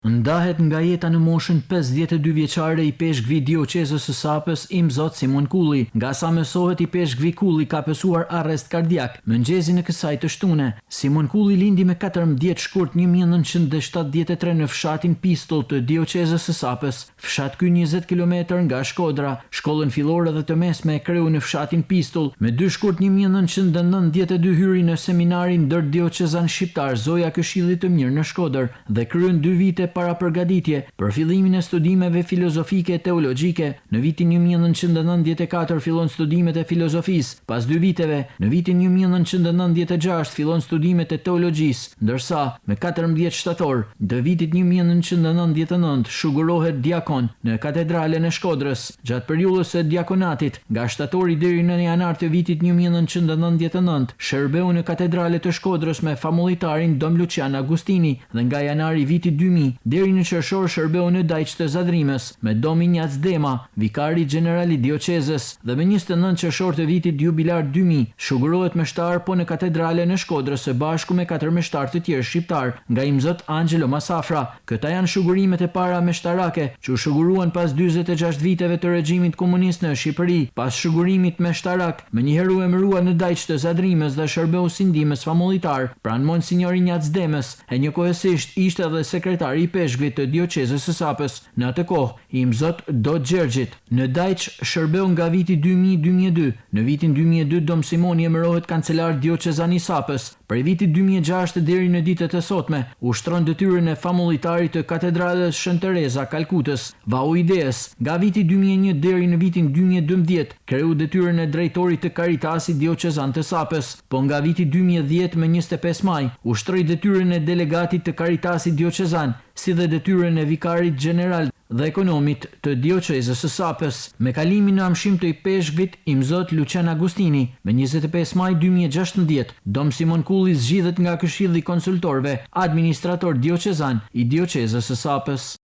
Ndahet nga jeta në moshën 52 vjeçare i peshkvi dioqezës së Sapës Imzot Simon Kulli. Nga sa mësohet, i peshkvi Kulli ka pësuar arrest kardiak mëngjezin e kësaj të shtune. Simon Kulli lindi me 14 shkurt 1973 në fshatin Pistoll të dioqezës së Sapës. Fshat ky 20 km nga Shkodra. Shkollën fillore dhe të mesme e kreu në fshatin Pistoll. Me 2 shkurt 1992 hyri në seminarin ndërdioqezan shqiptar Zoja Këshillit të Mirë në Shkodër dhe kryen 2 vite para përgatitje për fillimin e studimeve filozofike e teologjike. Në vitin 1994 fillon studimet e filozofisë. Pas 2 viteve, në vitin 1996 fillon studimet e teologjisë, ndërsa me 14 shtator të vitit 1999 shugurohet diakon në katedralen e Shkodrës. Gjatë periudhës së diakonatit, nga shtatori deri në janar të vitit 1999, shërbeu në katedrale të Shkodrës me famullitarin Dom Lucian Agustini dhe nga janari vitit 2000 deri në qershor shërbeu në Dajç të Zadrimës me Dom Injac Dema, vikari general i dioqezës, dhe me 29 qershor të vitit jubilar 2000 shugurohet meshtar po në katedralen e Shkodrës së bashku me 4 meshtar të tjerë shqiptar, nga Imzot Angelo Masafra. Këta janë shugurimet e para meshtarake që u shuguruan pas 46 viteve të regjimit komunist në Shqipëri. Pas shugurimit meshtarak, menjëherë u emërua në Dajç të Zadrimës dhe shërbeu si ndihmës famullitar pranë Monsinjor Injac Demës, e njëkohësisht ishte edhe sekretari i peshkvit të dioqezës së Sapës. Në atë kohë, Imzot Do Gjergjit. Në Dajç shërbeu nga viti 2000-2002. Në vitin 2002 Dom Simoni emërohet kancelar dioqezan i Sapës. Prej vitit 2006 deri në ditët e sotme, ushtron detyrën e famullitarit të katedrales Shën Tereza Kalkutës. Vau idees, nga viti 2001 deri në vitin 2012, kreu detyrën e drejtorit të Karitasit dioqezan të Sapës, po nga viti 2010 me 25 maj, ushtroi detyrën e delegatit të Karitasit dioqezan, si dhe detyrën e vikarit general dhe ekonomit të dioqezës së Sapës. Me kalimin në amshim të i peshkvit Imzot Lucian Agustini, me 25 maj 2016, Dom Simon Kulli zgjidhet nga Këshilli i Konsultorëve Administrator Dioqezan i dioqezës së Sapës.